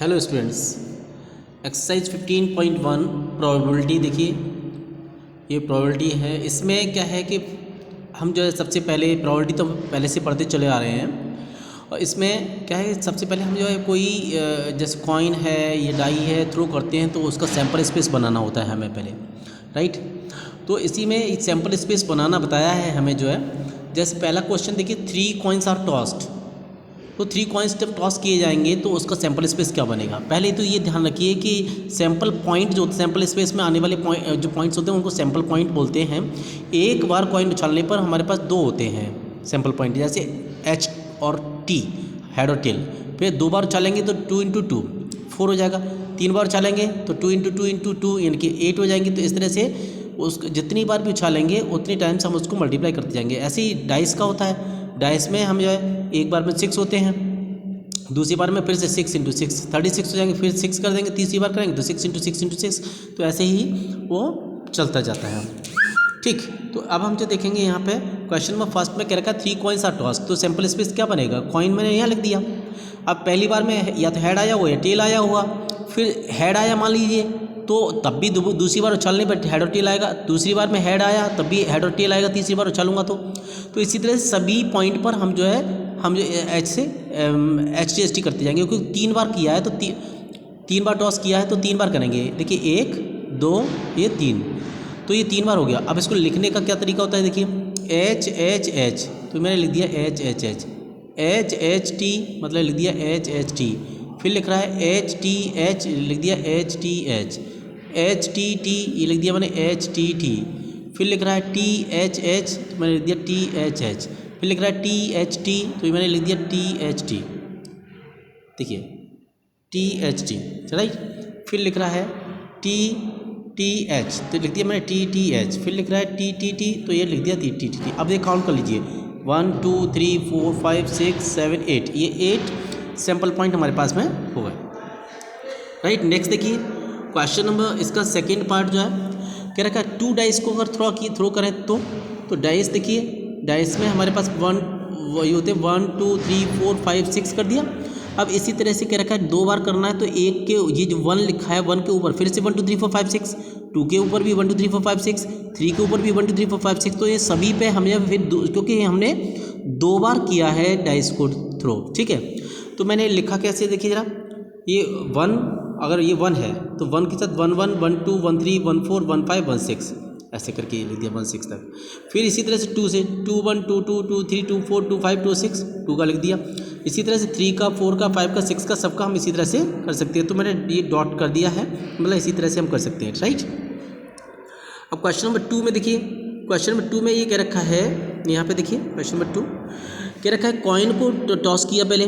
Hello students, exercise 15.1 probability देखिए। ये probability है। इसमें क्या है कि हम जो है सबसे पहले प्रोबेबिलिटी तो पहले से पढ़ते चले आ रहे हैं। और इसमें क्या है, सबसे पहले हम जो है कोई जैसे कॉइन है या डाई है थ्रो करते हैं तो उसका सैंपल स्पेस बनाना होता है हमें पहले, राइट। तो इसी में सैंपल स्पेस बनाना बताया है हमें जो है। जैसे पहला क्वेश्चन देखिए, 3 कॉइन्स आर टॉस्ड। तो 3 कॉइन्स जब टॉस किए जाएंगे तो उसका सैंपल स्पेस क्या बनेगा। पहले तो ये ध्यान रखिए कि सैंपल पॉइंट जो सैंपल स्पेस में आने वाले जो पॉइंट्स होते हैं उनको सैंपल पॉइंट बोलते हैं। एक बार कॉइन उछालने पर हमारे पास 2 होते हैं सैंपल पॉइंट, जैसे एच और टी, हेड और टेल। फिर 2 बार उछालेंगे तो 2 × 2 4 हो जाएगा। 3 बार उछालेंगे तो 2 × 2 × 2 यानी कि 8 हो जाएंगे। तो इस तरह से उस जितनी बार भी उछालेंगे उतनी टाइम्स हम उसको मल्टीप्लाई करते जाएंगे। ऐसे ही डाइस का होता है। डाइस में हम जो है एक बार में 6 होते हैं, दूसरी बार में फिर से 6 × 6 36 हो जाएंगे, फिर 6 कर देंगे, तीसरी बार करेंगे तो 6 × 6 × 6। तो ऐसे ही वो चलता जाता है, ठीक। तो अब हम जो देखेंगे यहाँ पे क्वेश्चन में फर्स्ट में कह रखा है 3 कॉइन्स आर टॉस्ड। तो सैंपल स्पेस क्या बनेगा, कॉइन मैंने यहाँ लिख दिया। अब पहली बार में या तो हेड आया हुआ या टेल आया हुआ। फिर हेड आया मान लीजिए तो तब भी दूसरी बार उछालने पर हेड और टेल आएगा। दूसरी बार में हेड आया तब भी हेड और टेल आएगा, तीसरी बार उछालूंगा तो इसी तरह से सभी पॉइंट पर हम जो एच से एच टी एस टी करते जाएंगे। क्योंकि 3 बार किया है तो 3 बार टॉस किया है तो 3 बार करेंगे। देखिए 1 2 ये 3, तो ये 3 बार हो गया। अब इसको लिखने का क्या तरीका होता है, देखिए एच एच एच, तो मैंने लिख दिया H H H. H H T मतलब लिख दिया एच एच टी। फिर लिख रहा है एच टी एच, लिख दिया H T H. H T T ये लिख दिया मैंने एच टी टी। फिर लिख रहा है टी एच एच, तो मैंने लिख दिया टी एच एच। फिर लिख रहा है टी एच टी, तो ये मैंने लिख दिया टी एच टी। देखिए टी एच टी, राइट। फिर लिख रहा है टी टी एच, तो लिख दिया मैंने टी टी एच। फिर लिख रहा है टी टी टी, तो ये लिख दिया टी टी टी। अब ये काउंट कर लीजिए 1 2 3 4 5 6 7 8, ये 8 सैंपल पॉइंट हमारे पास में हो गए, राइट। नेक्स्ट देखिए क्वेश्चन नंबर इसका सेकेंड पार्ट जो है कह रखा है 2 डाइस को अगर थ्रो करें तो डाइस देखिए, डाइस में हमारे पास 1 वही होते 1 2 3 4 5 6 कर दिया। अब इसी तरह से कह रखा है 2 बार करना है तो एक के ये जो 1 लिखा है 1 के ऊपर फिर से 1 2 3 4 5 6, 2 के ऊपर भी 1 2 3 4 5 6, 3 के ऊपर भी 1 2 3 4 5 6। तो ये सभी पे हमें फिर क्योंकि हमने 2 बार किया है डाइस को थ्रो, ठीक है। तो मैंने लिखा कैसे, देखिए जरा, ये 1 अगर ये 1 है तो 1 के साथ 1 1 1 2 1 3 1 4 1 5 1 6 ऐसे करके लिख दिया 1 6 तक। फिर इसी तरह से 2 से 2 1 2 2 2 3 2 4 2 5 2 6 2 का लिख दिया। इसी तरह से 3 का 4 का 5 का 6 का सबका हम इसी तरह से कर सकते हैं। तो मैंने ये डॉट कर दिया है, मतलब इसी तरह से हम कर सकते हैं, राइट। अब क्वेश्चन नंबर 2 में देखिए, क्वेश्चन नंबर 2 में ये कह रखा है, यहाँ पे देखिए क्वेश्चन नंबर 2 कह रखा है कॉइन को टॉस किया पहले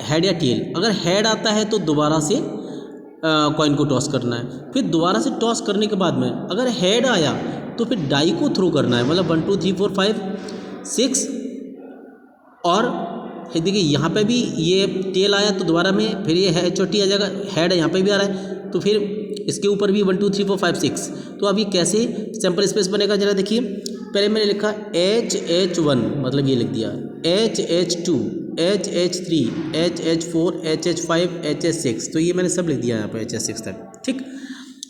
हेड या टेल। अगर हेड आता है तो दोबारा से कॉइन को टॉस करना है। फिर दोबारा से टॉस करने के बाद में अगर हेड आया तो फिर डाई को थ्रो करना है, मतलब 1 2 3 4 5 6। और देखिए यहाँ पे भी ये टेल आया तो दोबारा में फिर ये एच और टी आ जाएगा। हेड यहाँ पे भी आ रहा है तो फिर इसके ऊपर भी 1 2 3 4 5 6। तो अब ये कैसे सैंपल स्पेस बनेगा जरा देखिए। पहले मैंने लिखा एच एच 1, मतलब ये लिख दिया H H 2 H H 3 H H 4 H H 5 H H 6। तो ये मैंने सब लिख दिया यहाँ पर एच एच 6 तक, ठीक।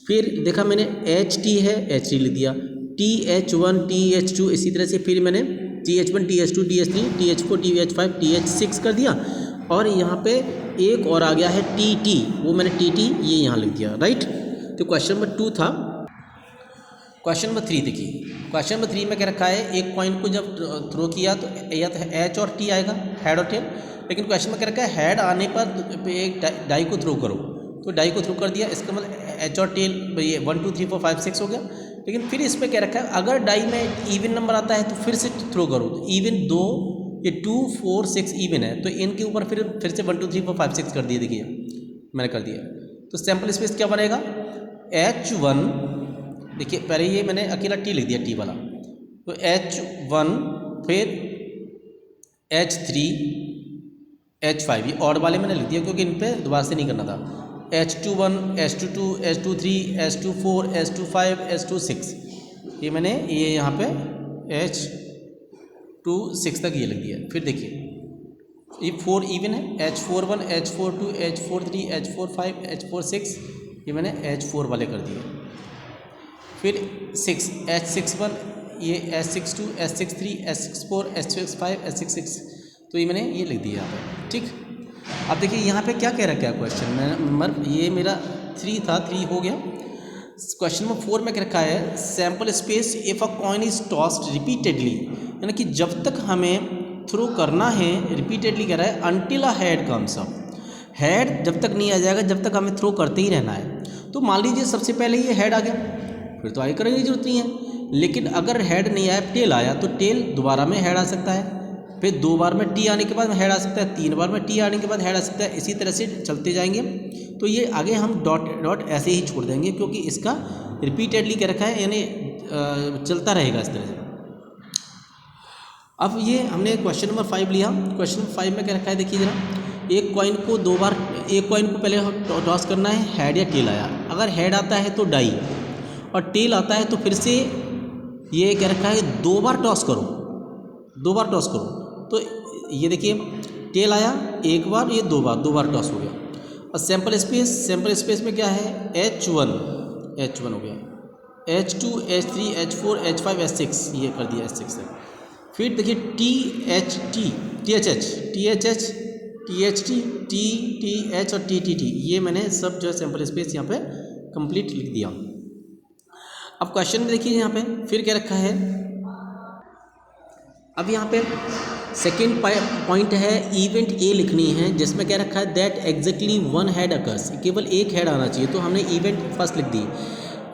फिर देखा मैंने एच टी है, एच टी लिख दिया, टी एच 1 टी एच 2, इसी तरह से फिर मैंने T H 1 T H 2 T H 3 T H 4 T H 5 T H 6 कर दिया। और यहाँ पे एक और आ गया है टी टी, वो मैंने टी टी ये यहाँ लिख दिया, राइट। तो क्वेश्चन नंबर 2 था। क्वेश्चन नंबर 3 देखिए, क्वेश्चन नंबर 3 में क्या रखा है एक कॉइन को जब थ्रो किया तो या तो एच और टी आएगा, हेड और टेल। लेकिन क्वेश्चन में क्या रखा है हेड आने पर एक डाई को थ्रो करो, तो डाई को थ्रो कर दिया, इसका मतलब एच और टेल ये 1 2 3 4 5 6 हो गया। लेकिन फिर इसमें क्या रखा है अगर डाई में इवन नंबर आता है तो फिर से थ्रो करो, तो इवन 2 ये 2 4 6 इवन है तो इनके ऊपर फिर से 1 2 3 4 5 6 कर दिए। देखिए मैंने कर दिया, तो सैंपल स्पेस क्या बनेगा H1। देखिए पहले ये मैंने अकेला टी लिख दिया टी वाला, तो H1 फिर H3 H5 ये ऑड वाले मैंने लिख दिया क्योंकि इन पे दोबारा से नहीं करना था। H21 H22 H23 H24 H25 H26 ये मैंने ये यहाँ पे H26 तक ये लिख दिया। फिर देखिए ये 4 इवन है, H41, H42, H43, H45, H46, ये मैंने H4 वाले कर दिए। फिर 6 H61, ये H62, H63, H64, H65, H66, तो ये मैंने ये लिख दिया यहाँ पे। ठीक, अब देखिए यहाँ पे क्या कह रखा है क्वेश्चन नंबर, ये मेरा 3 था, 3 हो गया। क्वेश्चन नंबर 4 में क्या रखा है, sample space if a coin is tossed repeatedly, यानी कि जब तक हमें थ्रो करना है, रिपीटेडली कह रहा है, until a head comes up, head जब तक नहीं आ जाएगा जब तक हमें थ्रो करते ही रहना है। तो मान लीजिए सबसे पहले ये हेड आ गया, फिर तो आगे करने की जरूरत नहीं है। लेकिन अगर हेड नहीं आया, टेल आया, तो टेल दोबारा में हेड आ सकता है, फिर 2 बार में टी आने के बाद हेड आ सकता है, 3 बार में टी आने के बाद हेड आ सकता है, इसी तरह से चलते जाएंगे। तो ये आगे हम डॉट डॉट ऐसे ही छोड़ देंगे, क्योंकि इसका रिपीटेडली क्या रखा है, यानी चलता रहेगा इस तरह से। अब ये हमने क्वेश्चन नंबर 5 लिया। क्वेश्चन नंबर 5 में क्या रखा है, देखिए जरा, एक कॉइन को 2 बार, एक कॉइन को पहले टॉस करना है, हेड या टेल आया, अगर हेड आता है तो डाई, और टेल आता है तो फिर से ये क्या रखा है, 2 बार टॉस करो, 2 बार टॉस करो। तो ये देखिए टेल आया एक बार, ये 2 बार टॉस हो गया। और सैम्पल स्पेस में क्या है, H1 हो गया, H2, H3, H4, H5, H6, ये कर दिया H6 है। फिर देखिए TH और TTT, ये मैंने सब जो है सैम्पल स्पेस यहाँ पे कंप्लीट लिख दिया। अब क्वेश्चन में देखिए यहाँ पे फिर क्या रखा है, अब यहाँ पे सेकेंड पॉइंट है, इवेंट ए लिखनी है, जिसमें क्या रखा है, दैट एग्जैक्टली 1 हेड अकर्स, केवल एक हेड आना चाहिए, तो हमने इवेंट फर्स्ट लिख दी,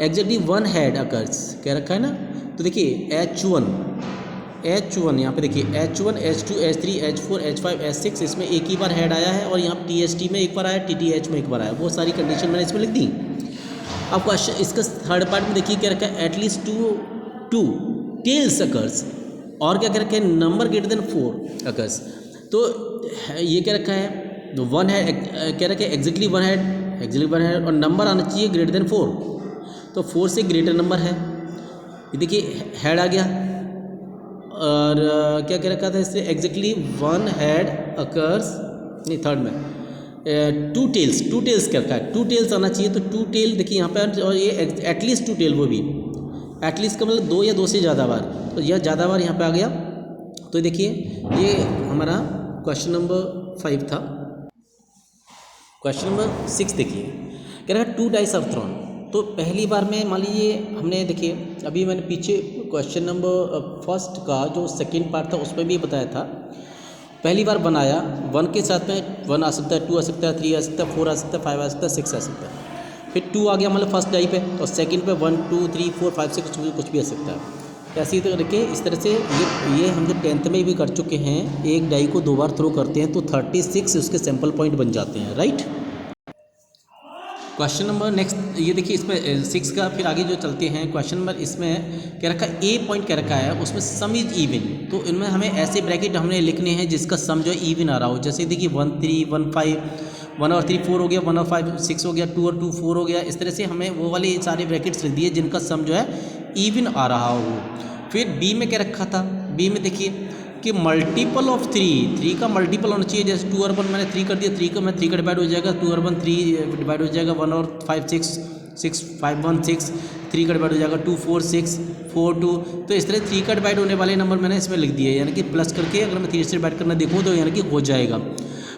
एग्जैक्टली 1 हेड अकर्स क्या रखा है ना। तो देखिए H1 यहाँ पे देखिए H1, H2, H3, H4, H5, H6, इसमें एक ही बार हेड आया है, और यहाँ TST में एक बार आया, TTH में एक बार आया, वो सारी कंडीशन मैंने इसमें लिख दी। अब क्वेश्चन इसका थर्ड पार्ट में देखिए क्या रखा है, एटलीस्ट 2 टेल्स अकर्स, और क्या रखा है, नंबर ग्रेटर देन 4 अकर्स। तो ये क्या रखा है, 1 हेड क्या रखा है, एग्जैक्टली 1 हेड, और नंबर आना चाहिए ग्रेटर देन 4, तो 4 से ग्रेटर नंबर है। ये देखिए हेड आ गया, और क्या कह रखा था इससे, एग्जैक्टली 1 हेड अकर्स, नहीं थर्ड में 2 टेल्स क्या रखा है, 2 टेल्स आना चाहिए, तो 2 टेल देखिए यहाँ पर, और ये एटलीस्ट 2 टेल, वो भी एटलीस्ट का मतलब 2 या 2 से ज़्यादा बार, तो यह ज़्यादा बार यहाँ पे आ गया। तो देखिए ये हमारा क्वेश्चन नंबर 5 था। क्वेश्चन नंबर 6 देखिए, कह रहा है 2 डाइस आर थ्रोन। तो पहली बार में मान लीजिए हमने, देखिए अभी मैंने पीछे क्वेश्चन नंबर फर्स्ट का जो सेकंड पार्ट था उसमें भी बताया था, पहली बार बनाया 1 के साथ में 1 आ सकता है, 2 आ सकता है, 3 आ सकता है, 4 आ सकता है, 5 आ सकता है, 6 आ सकता है, फिर 2 आ गया मतलब फर्स्ट डाई पे, और सेकंड पे 1, 2, 3, 4, 5, 6 कुछ भी आ सकता है। ऐसी करके इस तरह से ये हम जो 10th में भी कर चुके हैं, एक डाई को 2 बार थ्रो करते हैं तो 36 उसके सैम्पल पॉइंट बन जाते हैं, राइट। क्वेश्चन नंबर नेक्स्ट ये देखिए, इसमें 6 का फिर आगे जो चलते हैं, क्वेश्चन नंबर इसमें क्या रखा है, ए पॉइंट क्या रखा है, उसमें सम इज इवन। तो इनमें हमें ऐसे ब्रैकेट हमने लिखने हैं जिसका सम जो है इवन आ रहा हो, जैसे देखिए 1, 3, 1, 5, 1 और 3 4 हो गया, 1 और 5 6 हो गया, 2 और 2 4 हो गया। इस तरह से हमें वो वाले सारे ब्रैकेट्स लिख दिए जिनका सम जो है इवन आ रहा हो। फिर बी में क्या रखा था, बी में देखिए कि मल्टीपल ऑफ 3 का मल्टीपल होना चाहिए, जैसे 2 और 1 मैंने 3 कर दिया, 3 का मैं 3 का डिवाइड हो जाएगा, 2 और 1 3 डिवाइड हो जाएगा, 1 और 5 6 6 5 1 6 3 का डिवाइड हो जाएगा, 2 4 6 4 2। तो इस तरह 3 का डिवाइड होने वाले नंबर मैंने इसमें लिख दिए, यानी कि प्लस करके अगर मैं 3 से डिवाइड करना देखूँ तो यानी कि हो जाएगा।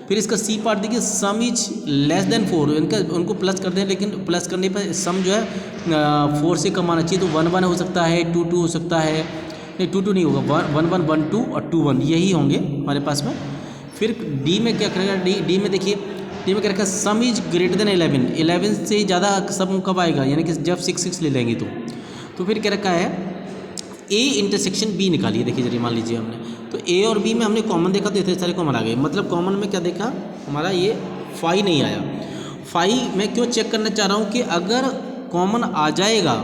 फिर इसका सी पार्ट देखिए, सम इज लेस देन 4, इनका उनको प्लस कर दें, लेकिन प्लस करने पर सम जो है 4 से कम आना चाहिए, तो 1 1 हो सकता है, 2 2 हो सकता है, नहीं 2 2 नहीं होगा, 1 1 1 2 और 2 1 यही होंगे हमारे पास में। फिर डी में क्या करेगा, डी में देखिए, डी में क्या रखा, सम इज ग्रेटर देन 11 से ज़्यादा सम कब आएगा, यानी कि जब 6 6 ले लेंगे तो फिर क्या रखा है, ए इंटरसेक्शन बी निकालिए। देखिए जरिए मान लीजिए हमने, तो ए और बी में हमने कॉमन देखा तो इतने सारे कॉमन आ गए, मतलब कॉमन में क्या देखा हमारा, ये 5 नहीं आया। 5 मैं क्यों चेक करना चाह रहा हूँ कि अगर कॉमन आ जाएगा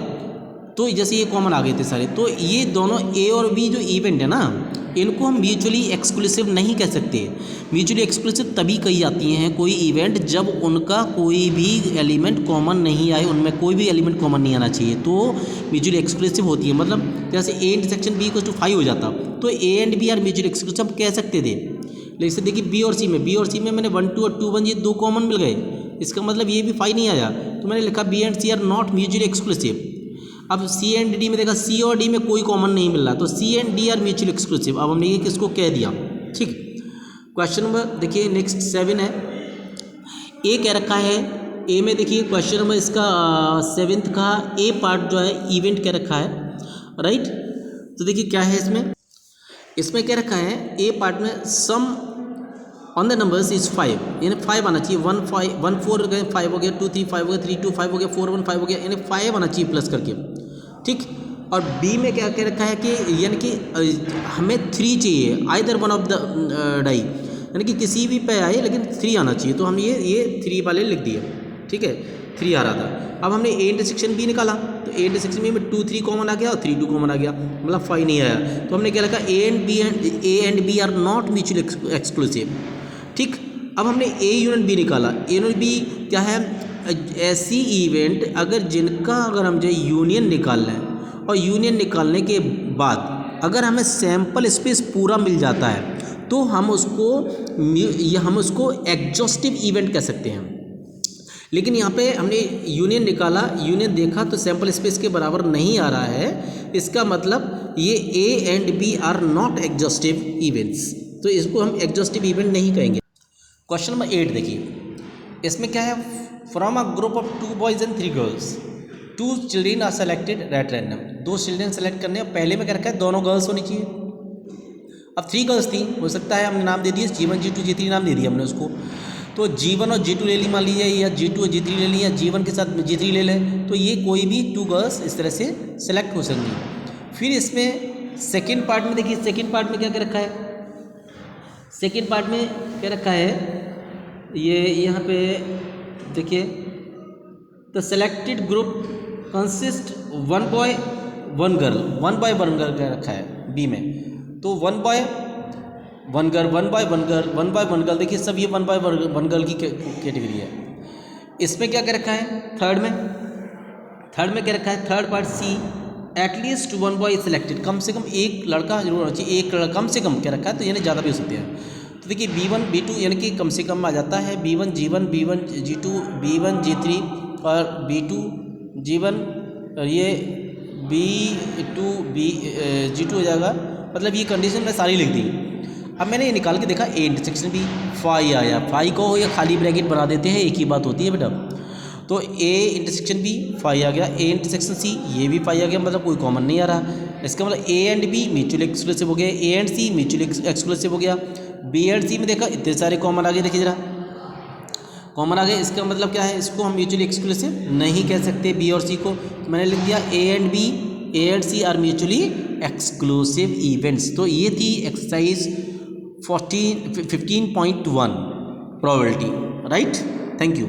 तो जैसे ये कॉमन आ गए थे सारे, तो ये दोनों ए और बी जो इवेंट है ना, इनको हम म्यूचुअली एक्सक्लूसिव नहीं कह सकते। म्यूचुअली एक्सक्लूसिव तभी कही जाती हैं कोई इवेंट जब उनका कोई भी एलिमेंट कॉमन नहीं आए, उनमें कोई भी एलिमेंट कॉमन नहीं आना चाहिए, तो म्यूचुअली एक्सक्लूसिव होती है। मतलब जैसे A intersection B equals to 5 हो जाता तो A and B are mutually exclusive हम कह सकते थे, लेकिन देखिए बी और सी में मैंने 1 2 और 2 1 ये दो कॉमन मिल गए, इसका मतलब ये भी फाइव नहीं आया, तो मैंने लिखा B and C are not mutually exclusive. अब सी एंड डी में देखा सी और डी में कोई कॉमन नहीं मिल रहा, तो C and D are mutually exclusive. अब हमने ये किसको कह दिया, ठीक। क्वेश्चन नंबर देखिए नेक्स्ट 7 है, ए कह रखा है, ए में देखिए क्वेश्चन नंबर इसका 7th का ए पार्ट जो है इवेंट कह रखा है, राइट। तो देखिए क्या है इसमें क्या रखा है, ए पार्ट में सम ऑन द नंबर्स इज 5, यानी 5 आना चाहिए, 1 5 1 4 हो गया, 5 हो गया, 2 3 5 हो गया, 3 2 5 हो गया, 4 1 5 हो गया, यानी 5 आना चाहिए प्लस करके, ठीक। और बी में क्या कह रखा है कि यानी कि हमें 3 चाहिए, either one of the die, यानी कि किसी भी पे आए लेकिन 3 आना चाहिए, तो हम ये 3 वाले लिख दिए, ठीक है, 3 आ रहा था। अब हमने ए इंटरसेक्शन बी निकाला, तो ए इंटरसेक्शन बी में 2 3 कॉमन आ गया और 3 2 कॉमन आ गया, मतलब 5 नहीं आया, तो हमने क्या लिखा, A and B are not mutually exclusive, ठीक। अब हमने ए यूनियन बी निकाला, ए यूनियन बी क्या है, ऐसी इवेंट अगर हम जो यूनियन निकाल लें और यूनियन निकालने के बाद अगर हमें सैंपल स्पेस पूरा मिल जाता है तो हम उसको एग्जॉस्टिव इवेंट कह सकते हैं। लेकिन यहाँ पे हमने यूनियन निकाला, यूनियन देखा तो सैंपल स्पेस के बराबर नहीं आ रहा है, इसका मतलब ये A and B are not exhaustive events, तो इसको हम एग्जॉस्टिव इवेंट नहीं कहेंगे। क्वेश्चन नंबर 8 देखिए, इसमें क्या है, from a group of 2 boys and 3 girls 2 children are selected at random, 2 children select करने, पहले में क्या रखा है, दोनों गर्ल्स होनी चाहिए। अब 3 गर्ल्स थी, हो सकता है हमने नाम दे दिए G1 G2 G3 नाम दे दिया हमने उसको, तो G1 और G2 ले ली मान लीजिए, या G2 और G3 ले ली, या G1 के साथ G3 ले लें, तो ये कोई भी 2 गर्ल्स इस तरह से सेलेक्ट हो सकती। फिर इसमें सेकेंड पार्ट में देखिए, सेकेंड पार्ट में क्या क्या रखा है, सेकेंड पार्ट में क्या रखा है, ये यहाँ पे देखिए, the selected group consist 1 boy 1 girl, 1 boy 1 girl क्या रखा है बी में, तो 1 boy 1 girl, 1 boy 1 girl, 1 boy 1 girl, देखिए सब ये 1 बॉय 1 गर्ल की कैटेगरी है। इसमें क्या क्या रखा है, थर्ड में क्या रखा है, third part C, at least 1 boy selected, कम से कम एक लड़का जरूर होना चाहिए, एक लड़का कम से कम क्या रखा है, तो यानी ज़्यादा भी हो सकते हैं। तो देखिए B1 B2 यानी कि कम से कम आ जाता है, B1 G1 B1 G2 B1 G3 और B2 G1 और ये B2 G2 हो जाएगा, मतलब ये कंडीशन मैं सारी लिख दी। अब मैंने ये निकाल के देखा, ए इंटरसेक्शन भी 5 आया, 5 को ये खाली ब्रैकेट बना देते हैं, एक ही बात होती है बेटा, तो ए इंटरसेक्शन बी 5 आ गया, ए इंटरसेक्शन सी ये भी 5 आ गया, मतलब कोई कॉमन नहीं आ रहा, इसका मतलब A and B mutually exclusive हो गया, A and C mutually exclusive हो गया, बी एंड सी में देखा इतने सारे कॉमन आ गए, देखिए जरा कॉमन आ गए, इसका मतलब क्या है, इसको हम म्यूचुअली एक्सक्लूसिव नहीं कह सकते बी और सी को, तो मैंने लिख दिया A and C are mutually exclusive events. तो ये थी exercise 15.1 probability, right. Thank you.